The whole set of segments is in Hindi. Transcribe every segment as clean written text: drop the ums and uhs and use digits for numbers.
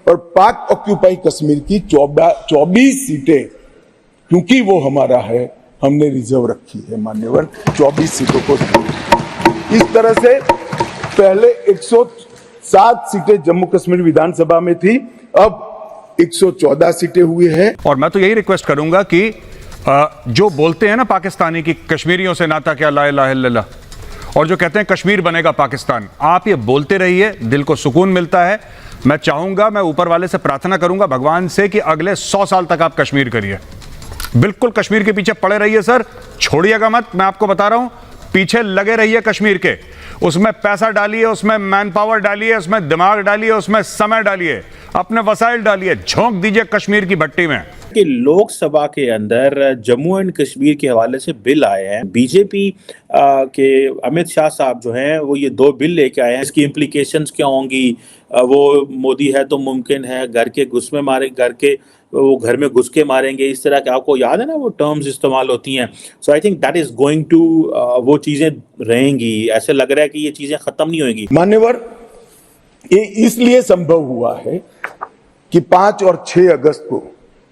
और पाक ऑक्यूपाई कश्मीर की 24 सीटें, क्योंकि वो हमारा है, हमने रिजर्व रखी है मान्यवर, 24 सीटों को। इस तरह से पहले 107 सीटें जम्मू कश्मीर विधानसभा में थी, अब 114 सीटें हुई है। और मैं तो यही रिक्वेस्ट करूंगा कि जो बोलते हैं ना पाकिस्तानी की कश्मीरियों से नाता क्या ला इलाहा इल्लल्लाह, और जो कहते हैं कश्मीर बनेगा पाकिस्तान, आप ये बोलते रहिए, दिल को सुकून मिलता है। मैं चाहूंगा, मैं ऊपर वाले से प्रार्थना करूंगा भगवान से कि अगले 100 साल तक आप कश्मीर करिए, बिल्कुल कश्मीर के पीछे पड़े रहिए सर, छोड़िएगा मत। मैं आपको बता रहा हूं, पीछे लगे रहिए कश्मीर के, उसमें पैसा डालिए, उसमें मैन पावर डालिए, उसमें दिमाग डालिए, उसमें समय डालिए, अपने वसाइल डालिए, झोंक दीजिए कश्मीर की भट्टी में। कि लोकसभा के अंदर जम्मू एंड कश्मीर के हवाले से बिल आए हैं। बीजेपी के अमित शाह साहब जो हैं वो ये 2 बिल लेके आए हैं। इसकी इम्प्लीकेशंस क्या होंगी, वो मोदी है तो मुमकिन है घर के घुस में मारे, वो घर में घुस के मारेंगे, इस तरह के आपको याद है ना वो टर्म्स इस्तेमाल होती हैं। So I think that is going to वो चीजें रहेंगी। ऐसे लग रहा है कि ये चीजें खत्म नहीं होंगी। मान्यवर, ये इसलिए संभव हुआ है कि 5 और 6 अगस्त को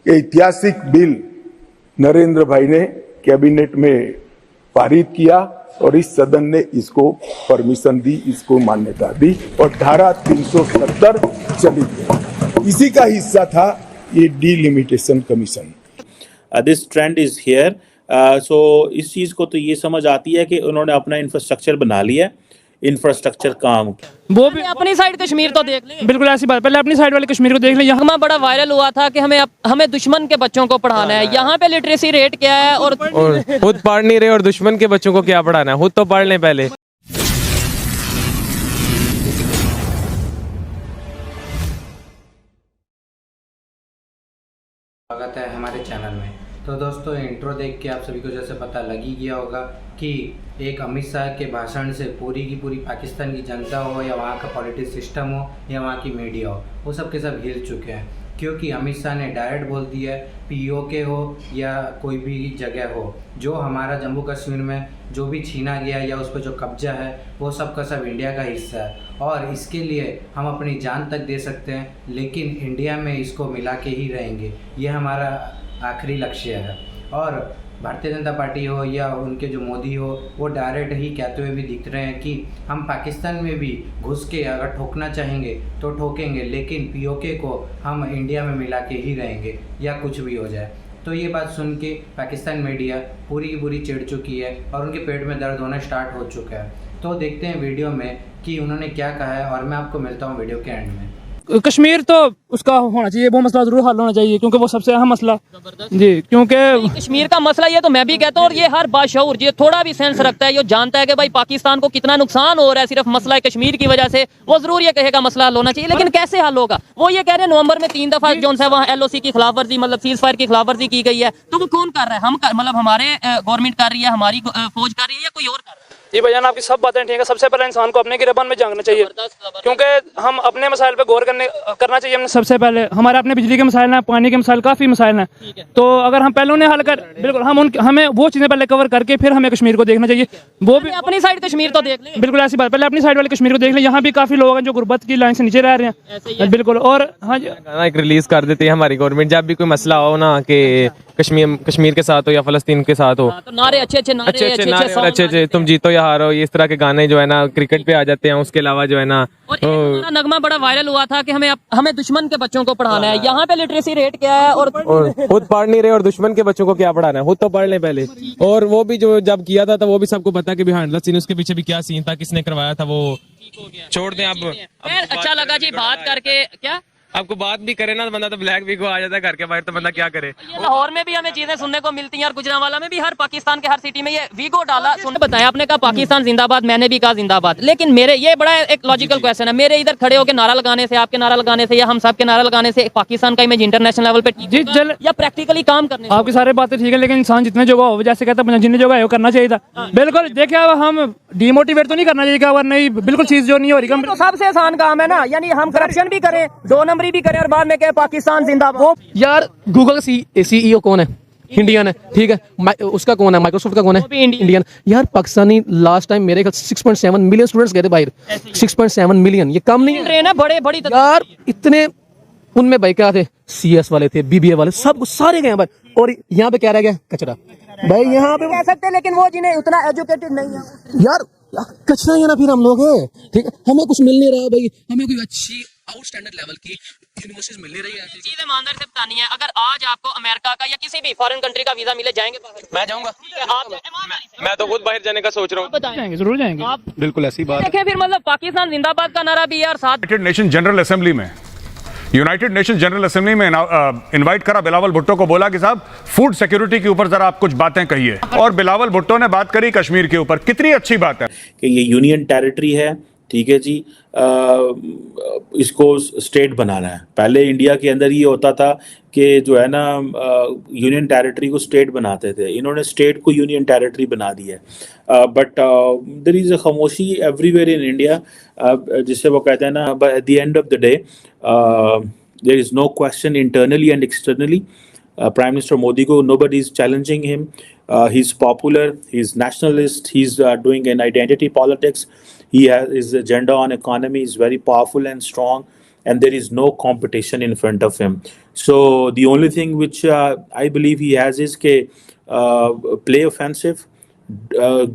ये ऐतिहासिक बिल नरेंद्र भाई ने कैबिनेट में पारित किया और इस सदन ने इसको परमिशन दी, इसको मान्यता दी और धारा 370 चली गई। इसी का हिस्सा था ये delimitation commission. This trend is here. So इस चीज को तो ये समझ आती है कि उन्होंने अपना इंफ्रास्ट्रक्चर बना लिया, इंफ्रास्ट्रक्चर काम वो भी अपनी साइड कश्मीर तो देख ले। बिल्कुल ऐसी बात, पहले अपनी साइड वाले कश्मीर को देख ले। यहाँ बड़ा वायरल हुआ था कि हमें दुश्मन के बच्चों को पढ़ाना है। यहाँ पे लिटरेसी रेट क्या है और खुद पढ़ नहीं रहे और दुश्मन के बच्चों को क्या पढ़ाना है, खुद तो पढ़ लें पहले। स्वागत है हमारे चैनल में। तो दोस्तों, इंट्रो देख के आप सभी को जैसे पता लग ही गया होगा कि एक अमित शाह के भाषण से पूरी की पूरी पाकिस्तान की जनता हो या वहाँ का पॉलिटिक्स सिस्टम हो या वहाँ की मीडिया हो, वो सब के सब हिल चुके हैं। क्योंकि अमित शाह ने डायरेक्ट बोल दिया है, पीओके हो या कोई भी जगह हो, जो हमारा जम्मू कश्मीर में जो भी छीना गया या उस पर जो कब्जा है वो सब का सब इंडिया का हिस्सा है और इसके लिए हम अपनी जान तक दे सकते हैं, लेकिन इंडिया में इसको मिला के ही रहेंगे। ये हमारा आखिरी लक्ष्य है। और भारतीय जनता पार्टी हो या उनके जो मोदी हो, वो डायरेक्ट ही कहते हुए भी दिख रहे हैं कि हम पाकिस्तान में भी घुस के अगर ठोकना चाहेंगे तो ठोकेंगे, लेकिन पीओके को हम इंडिया में मिला के ही रहेंगे या कुछ भी हो जाए। तो ये बात सुन के पाकिस्तान मीडिया पूरी की पूरी चिढ़ चुकी है और उनके पेट में दर्द होना स्टार्ट हो चुका है। तो देखते हैं वीडियो में कि उन्होंने क्या कहा है और मैं आपको मिलता हूँ वीडियो के एंड में। कश्मीर तो उसका होना चाहिए, वो मसला जरूर हल होना चाहिए क्योंकि वो सबसे अहम मसला जी, क्योंकि कश्मीर का मसला ये तो मैं भी कहता हूँ और ये हर बाशऊर जो थोड़ा भी सेंस रखता है, ये जानता है कि भाई पाकिस्तान को कितना नुकसान हो रहा है सिर्फ मसला कश्मीर की वजह से, वो जरूर ये कहेगा मसला हल होना चाहिए। लेकिन कैसे हल होगा? वो ये कह रहे हैं नवंबर में 3 दफा जो है वहाँ LOC की खिलाफवर्जी, मतलब सीज फायर की खिलाफवर्जी की गई है। तो वो कौन कर रहा है? हम मतलब हमारे गवर्नमेंट कर रही है, हमारी फौज कर रही है या कोई और कर रहा है? जी भैया, आपकी सब बातें ठीक है। सबसे पहले इंसान को अपने गिरबान में झांकना चाहिए क्योंकि हम अपने मसाइल पे गौर करना चाहिए। हमने सबसे पहले हमारे अपने बिजली के मसाइल हैं, पानी के मसाइल, काफी मसाइल हैं। तो अगर हम पहले उन्हें हल कर, बिल्कुल हमें वो चीजें पहले कवर करके फिर हमें कश्मीर को देखना चाहिए। वो भी अपनी साइड कश्मीर तो देख ले। बिल्कुल ऐसी बात, पहले अपनी साइड वाले कश्मीर को देख ले। यहाँ भी काफी लोग हैं जो गुर्बत की लाइन से नीचे रह रहे हैं। बिल्कुल। और हाँ, एक रिलीज कर देती है हमारी गवर्नमेंट जब भी कोई मसला हो ना, कि कश्मीर के साथ हो या फलस्तीन के साथ हो, तो नारे अच्छे तुम जीतो या हारो, इस तरह के गाने जो है ना क्रिकेट पे आ जाते हैं। उसके अलावा जो है ना, और नगमा बड़ा वायरल हुआ था कि हमें दुश्मन के बच्चों को पढ़ाना है। यहाँ पे लिटरेसी रेट क्या है और खुद पढ़ नहीं रहे और दुश्मन के बच्चों को क्या पढ़ाना है, खुद तो पढ़ लें पहले। और वो भी जो जब किया था वो भी सबको पता कि बिहाइंड द सीन उसके पीछे भी क्या सीन था, किसने करवाया था, वो छोड़ दें। अब अच्छा लगा जी बात करके। क्या आपको बात भी करे ना तो बंदा तो ब्लैक वीक आ जाता है घर के बाहर, तो बंदा क्या करे। लाहौर में भी हमें चीजें सुनने को मिलती हैं और गुजरांवाला में भी, हर पाकिस्तान के हर सिटी में ये वीगो डाला। सुनने बताया आपने कहा पाकिस्तान जिंदाबाद, मैंने भी कहा जिंदाबाद, लेकिन मेरे ये बड़ा एक लॉजिकल क्वेश्चन है, मेरे इधर खड़े होकर नारा लगाने से, आपके नारा लगाने से या हम सब के नारा लगाने से पाकिस्तान का इमेज इंटरनेशनल लेवल पे ठीक होगा या प्रैक्टिकली काम करने? आपकी सारी बातें ठीक है, लेकिन इंसान जितने जगह हो, जैसे कहता है जितने जगह है वो करना चाहिए था। बिल्कुल। देखिए हम डिमोटिवेट तो नहीं करना चाहिए, अगर नहीं बिल्कुल चीज जो नहीं हो रही। तो सबसे आसान काम है ना, यानी हम करप्शन भी करें, 2 नंबरी भी करें और बाद में कहे पाकिस्तान जिंदाबाद। यार गूगल का CEO कौन है? इंडियन है, ठीक है। उसका कौन है? माइक्रोसॉफ्ट का कौन है? इंडियन। यार पाकिस्तानी लास्ट टाइम मेरे ख्याल 6.7 मिलियन स्टूडेंट्स गए थे बाहर। 6.7 मिलियन, ये कम नहीं है। ट्रेन है बड़ी यार इतने उनमें भाई क्या थे, CS वाले थे, BBA वाले, सब सारे गए भाई। और यहाँ पे क्या रह गया, कचरा भाई। यहाँ पे कह सकते हैं, लेकिन वो जिन्हें उतना एजुकेटेड नहीं है यार कचरा ही है ना फिर हम लोग हैं, ठीक है। हमें कुछ मिल नहीं रहा भाई, हमें कोई अच्छी आउटस्टैंडर्ड लेवल की यूनिवर्सिटीज मिल नहीं रही है। चीजें ईमानदारी से बतानी है। अगर आज आपको अमेरिका का या किसी भी फॉरेन कंट्री का वीजा मिले, जाएंगे बाहर? मैं जाऊंगा, आप मैं तो खुद बाहर जाने का सोच रहा हूँ। जाएंगे, जरूर जाएंगे। आप बिल्कुल ऐसी बात। देखें फिर, मतलब पाकिस्तान जिंदाबाद का नारा भी यार साथ यूनाइटेड नेशन जनरल असेंबली में इनवाइट करा बिलावल भुट्टो को, बोला कि साहब फूड सिक्योरिटी के ऊपर जरा आप कुछ बातें कहिए, और बिलावल भुट्टो ने बात करी कश्मीर के ऊपर। कितनी अच्छी बात है कि ये यूनियन टेरिटरी है, ठीक है जी, इसको स्टेट बनाना है। पहले इंडिया के अंदर ये होता था कि जो है ना यूनियन टेरिटरी को स्टेट बनाते थे, इन्होंने स्टेट को यूनियन टेरिटरी बना दिया है। बट देयर इज़ अ खामोशी एवरीवेयर इन इंडिया, जिससे वो कहते हैं ना, at the end of the day there is no question internally and externally. Prime Minister Modi ko nobody is challenging him. He's popular, he's nationalist, he's doing an identity politics. He has his agenda on economy is very powerful and strong, and there is no competition in front of him. So the only thing which I believe he has is play offensive,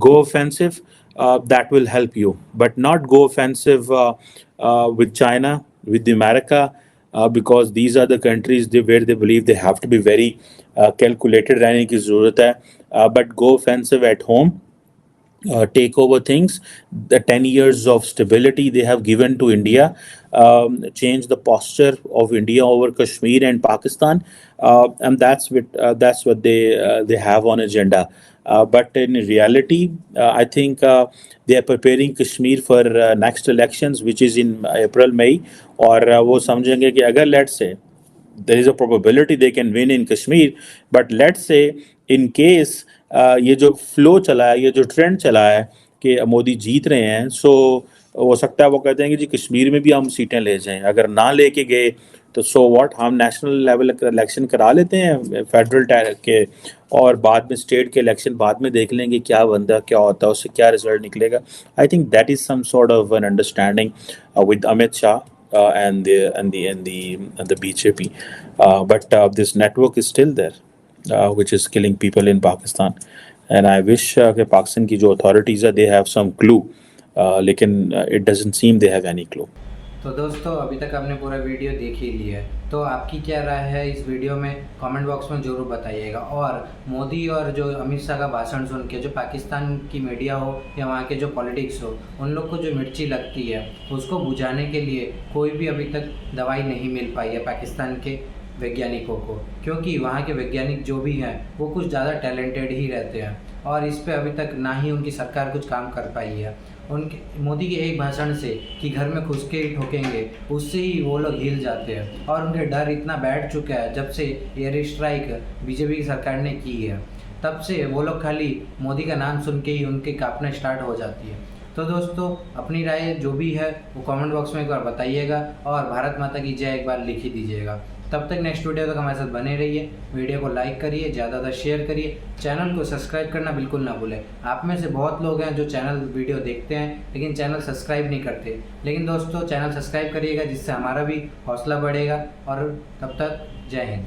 go offensive. That will help you, but not go offensive with China, with America. Because these are the countries where they believe they have to be very calculated रहने की ज़रूरत है, but go offensive at home, take over things. The 10 years of stability they have given to India, change the posture of India over Kashmir and Pakistan, and that's what they have on agenda. But in reality, I think they are preparing Kashmir for next elections, which is in April, May. और वो समझेंगे कि अगर let's say there is a probability they can win in Kashmir, but let's say in case ये जो flow चला है, ये जो trend चला है कि मोदी जीत रहे हैं, so हो सकता है वो कहते हैं कि जी कश्मीर में भी हम सीटें ले जाएं। अगर ना लेके गए तो सो व्हाट, हम नेशनल लेवल इलेक्शन करा लेते हैं फेडरल के, और बाद में स्टेट के इलेक्शन बाद में देख लेंगे क्या बनता, क्या होता है, उससे क्या रिजल्ट निकलेगा। I think that is some sort of an understanding with Amit Shah and the BJP, but this network is still there, which is killing people in Pakistan, and I wish कि पाकिस्तान की जो authorities है they have some clue, लेकिन it doesn't seem they have any clue. तो दोस्तों अभी तक आपने पूरा वीडियो देख ही लिया है, तो आपकी क्या राय है इस वीडियो में कमेंट बॉक्स में ज़रूर बताइएगा। और मोदी और जो अमित शाह का भाषण सुन के जो पाकिस्तान की मीडिया हो या वहाँ के जो पॉलिटिक्स हो, उन लोग को जो मिर्ची लगती है उसको बुझाने के लिए कोई भी अभी तक दवाई नहीं मिल पाई है पाकिस्तान के वैज्ञानिकों को, क्योंकि वहाँ के वैज्ञानिक जो भी हैं वो कुछ ज़्यादा टैलेंटेड ही रहते हैं, और इस पे अभी तक ना ही उनकी सरकार कुछ काम कर पाई है। उनके मोदी के एक भाषण से कि घर में घुस के ठोकेंगे, उससे ही वो लोग हिल जाते हैं, और उनके डर इतना बैठ चुका है जब से एयर स्ट्राइक बीजेपी की सरकार ने की है, तब से वो लोग खाली मोदी का नाम सुन के ही उनके कांपना स्टार्ट हो जाती है। तो दोस्तों अपनी राय जो भी है वो कमेंट बॉक्स में एक बार बताइएगा, और भारत माता की जय एक बार लिख ही दीजिएगा। तब तक नेक्स्ट वीडियो तक हमारे साथ बने रहिए, वीडियो को लाइक करिए, ज़्यादा शेयर करिए, चैनल को सब्सक्राइब करना बिल्कुल ना भूलें। आप में से बहुत लोग हैं जो चैनल वीडियो देखते हैं लेकिन चैनल सब्सक्राइब नहीं करते, लेकिन दोस्तों चैनल सब्सक्राइब करिएगा जिससे हमारा भी हौसला बढ़ेगा। और तब तक जय हिंद।